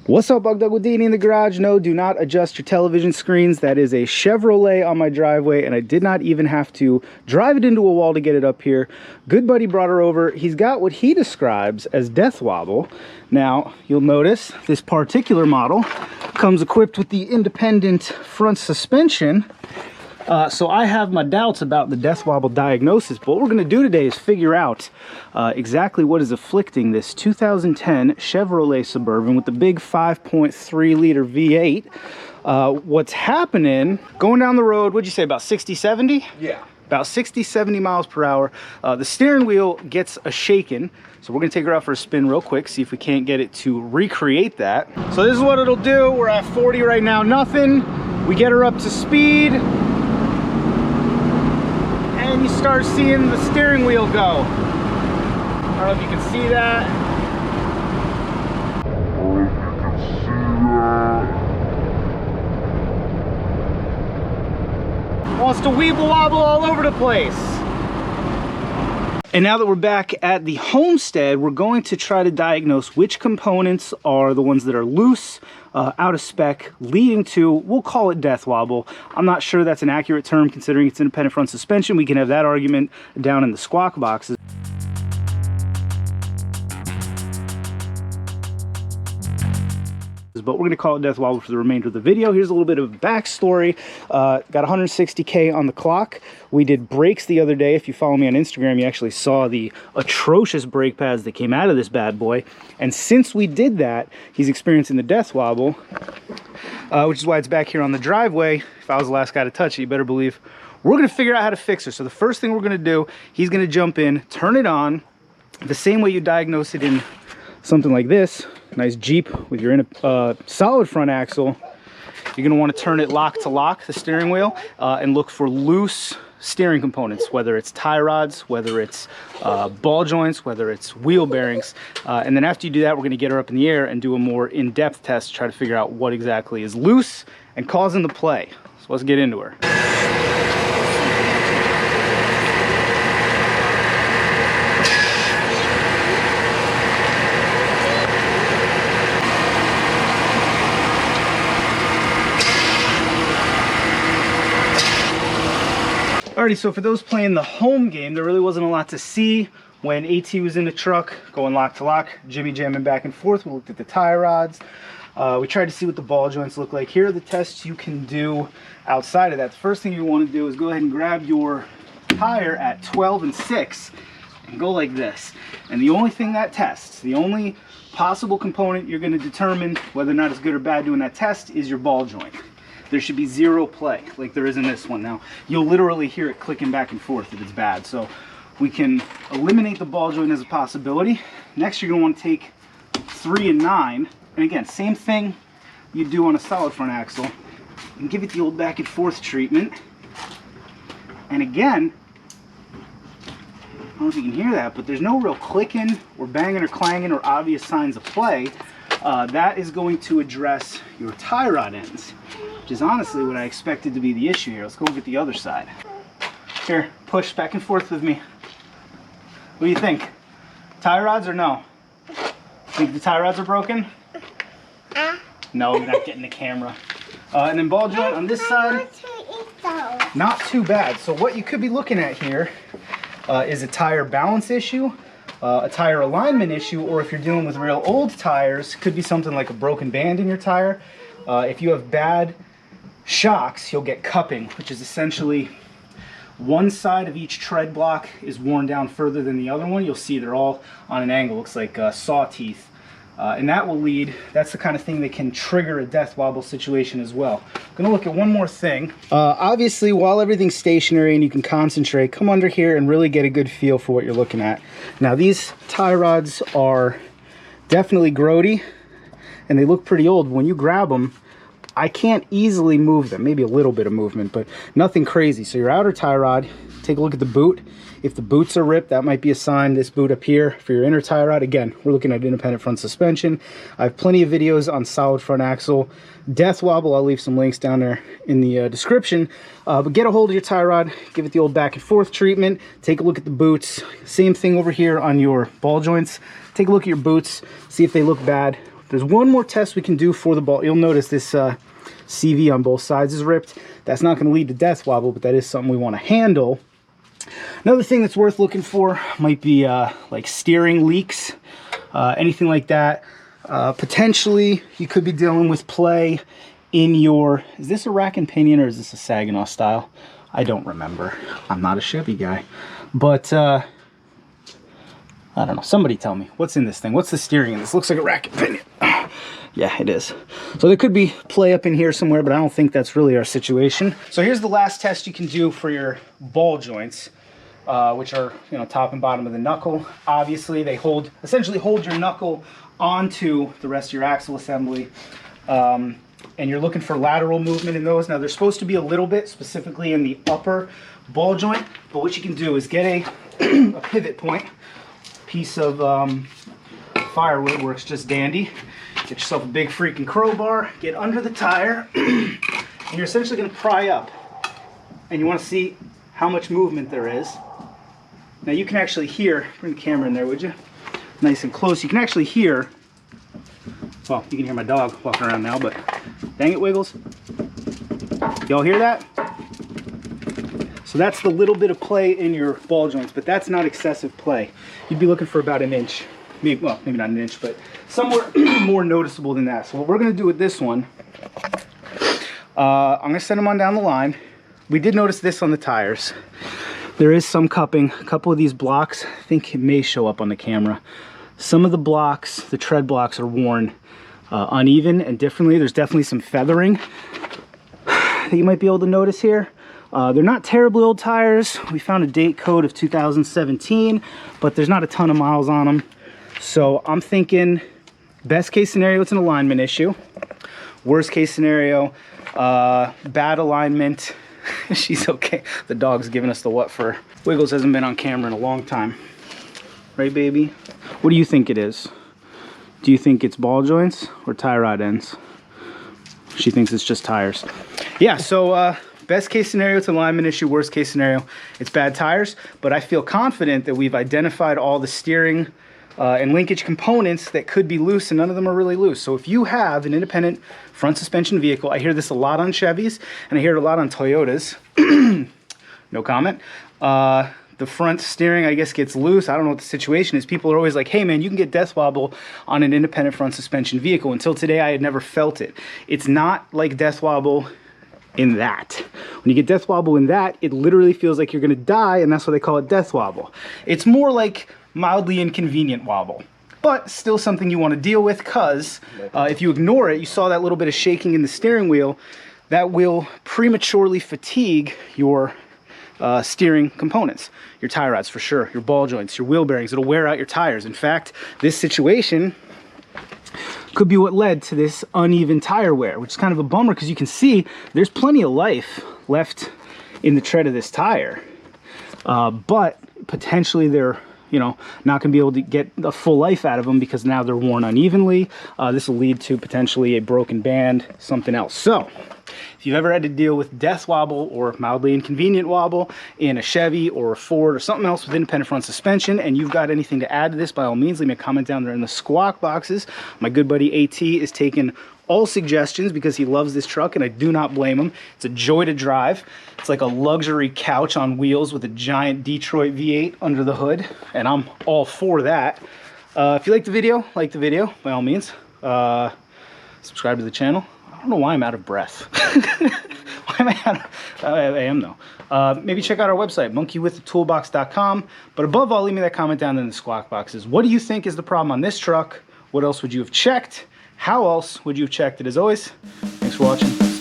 What's up, Bug Dog with Dini in the garage? No, do not adjust your television screens. That is a Chevrolet on my driveway, and I did not even have to drive it into a wall to get it up here. Good buddy brought her over. He's got what he describes as death wobble. Now, you'll notice this particular model comes equipped with the independent front suspension. So I have my doubts about the death wobble diagnosis, but what we're going to do today is figure out exactly what is afflicting this 2010 Chevrolet Suburban with the big 5.3 liter V8. What's happening going down the road, what'd you say, about 60, 70? Yeah. About 60, 70 miles per hour. The steering wheel gets a shaking. So we're gonna take her out for a spin real quick, see if we can't get it to recreate that. So this is what it'll do. We're at 40 right now, nothing. We get her up to speed. And you start seeing the steering wheel go. I don't know if you can see that. Wants to weeble wobble all over the place. And now that we're back at the homestead, we're going to try to diagnose which components are the ones that are loose, out of spec, leading to, we'll call it death wobble. I'm not sure that's an accurate term considering it's independent front suspension. We can have that argument down in the squawk boxes. But we're going to call it death wobble for the remainder of the video. Here's a little bit of backstory. Got 160K on the clock. We did brakes the other day. If you follow me on Instagram, you actually saw the atrocious brake pads that came out of this bad boy. And since we did that, he's experiencing the death wobble, which is why it's back here on the driveway. If I was the last guy to touch it, you better believe we're going to figure out how to fix it. So the first thing we're going to do, he's going to jump in, turn it on, the same way you diagnose it in something like this. Nice Jeep with your solid front axle. You're going to want to turn it lock to lock, the steering wheel, and look for loose steering components, whether it's tie rods, whether it's ball joints, whether it's wheel bearings. And then after you do that, we're going to get her up in the air and do a more in-depth test to try to figure out what exactly is loose and causing the play. So let's get into her. Alrighty, so for those playing the home game, there really wasn't a lot to see when AT was in the truck, going lock to lock, jimmy jamming back and forth. We looked at the tie rods. We tried to see what the ball joints look like. Here are the tests you can do outside of that. The first thing you want to do is go ahead and grab your tire at 12 and 6 and go like this. And the only thing that tests, the only possible component you're going to determine whether or not it's good or bad doing that test is your ball joint. There should be zero play like there is in this one. Now, you'll literally hear it clicking back and forth if it's bad. So we can eliminate the ball joint as a possibility. Next, you're going to want to take 3 and 9. And again, same thing you do on a solid front axle. And give it the old back and forth treatment. And again, I don't know if you can hear that, but there's no real clicking or banging or clanging or obvious signs of play. That is going to address your tie rod ends, which is honestly what I expected to be the issue here. Let's go look at the other side. Here, push back and forth with me. What do you think? Tie rods or no? Think the tie rods are broken? No, you're not getting the camera. And then ball joint on this side, not too bad. So what you could be looking at here is a tire balance issue, a tire alignment issue, or if you're dealing with real old tires, could be something like a broken band in your tire. If you have bad shocks, you'll get cupping, which is essentially one side of each tread block is worn down further than the other one. You'll see they're all on an angle, looks like saw teeth. And that will lead, that's the kind of thing that can trigger a death wobble situation as well. I'm gonna look at one more thing. Obviously, while everything's stationary and you can concentrate, come under here and really get a good feel for what you're looking at. Now, these tie rods are definitely grody and they look pretty old. When you grab them, I can't easily move them, maybe a little bit of movement, but nothing crazy. So your outer tie rod, take a look at the boot. If the boots are ripped, that might be a sign. This boot up here for your inner tie rod. Again, we're looking at independent front suspension. I have plenty of videos on solid front axle. Death wobble, I'll leave some links down there in the description. But get a hold of your tie rod, give it the old back and forth treatment. Take a look at the boots. Same thing over here on your ball joints. Take a look at your boots, see if they look bad. there's one more test we can do for the ball. You'll notice this CV on both sides is ripped. That's not going to lead to death wobble, but that is something we want to handle. Another thing that's worth looking for might be like steering leaks, anything like that. Potentially, you could be dealing with play in your, is this a rack and pinion or is this a Saginaw style? I don't remember. I'm not a Chevy guy. But, I don't know. Somebody tell me. What's in this thing? What's the steering in this? Looks like a rack and pinion. Yeah, it is. So there could be play up in here somewhere, but I don't think that's really our situation. So here's the last test you can do for your ball joints, which are, you know, top and bottom of the knuckle. Obviously, they essentially hold your knuckle onto the rest of your axle assembly. And you're looking for lateral movement in those. Now, there's supposed to be a little bit, specifically in the upper ball joint, but what you can do is get a pivot point. Piece of firewood works just dandy. Get yourself a big freaking crowbar, get under the tire, and you're essentially going to pry up. And you want to see how much movement there is. Now you can actually hear, bring the camera in there, would you? Nice and close. You can actually hear, well, you can hear my dog walking around now, but dang it, Wiggles. Y'all hear that? So that's the little bit of play in your ball joints, but that's not excessive play. You'd be looking for about an inch. Maybe, well, maybe not an inch, but somewhere more noticeable than that. So what we're going to do with this one, I'm going to send them on down the line. We did notice this on the tires. There is some cupping. A couple of these blocks, I think it may show up on the camera. Some of the blocks, the tread blocks, are worn uneven and differently. There's definitely some feathering that you might be able to notice here. They're not terribly old tires. We found a date code of 2017, but there's not a ton of miles on them. So I'm thinking best case scenario, it's an alignment issue. Worst case scenario, bad alignment. She's okay. The dog's giving us the what for. Wiggles hasn't been on camera in a long time. Right, baby? What do you think it is? Do you think it's ball joints or tie rod ends? She thinks it's just tires. Yeah, so best case scenario, it's an alignment issue. Worst case scenario, it's bad tires. But I feel confident that we've identified all the steering and linkage components that could be loose, and none of them are really loose. So if you have an independent front suspension vehicle, I hear this a lot on Chevys, and I hear it a lot on Toyotas. No comment. The front steering, I guess, gets loose. I don't know what the situation is. People are always like, hey man, you can get death wobble on an independent front suspension vehicle. Until today, I had never felt it. It's not like death wobble in that. When you get death wobble in that, it literally feels like you're gonna die, and that's why they call it death wobble. It's more like mildly inconvenient wobble, but still something you want to deal with, because if you ignore it, you saw that little bit of shaking in the steering wheel, that will prematurely fatigue your steering components, your tie rods for sure, your ball joints, your wheel bearings. It'll wear out your tires. In fact, this situation could be what led to this uneven tire wear, which is kind of a bummer, because you can see there's plenty of life left in the tread of this tire, but potentially they're, you know, not going to be able to get a full life out of them because now they're worn unevenly. This will lead to potentially a broken band, something else. So if you've ever had to deal with death wobble or mildly inconvenient wobble in a Chevy or a Ford or something else with independent front suspension, and you've got anything to add to this, by all means, leave me a comment down there in the squawk boxes. My good buddy AT is taking all suggestions because he loves this truck, and I do not blame him. It's a joy to drive. It's like a luxury couch on wheels with a giant Detroit V8 under the hood, and I'm all for that. If you like the video, by all means. Subscribe to the channel. I don't know why I'm out of breath. Why am I out of... I am though. Maybe check out our website, monkeywiththetoolbox.com. But above all, leave me that comment down in the squawk boxes. What do you think is the problem on this truck? What else would you have checked? How else would you have checked it? As always, thanks for watching.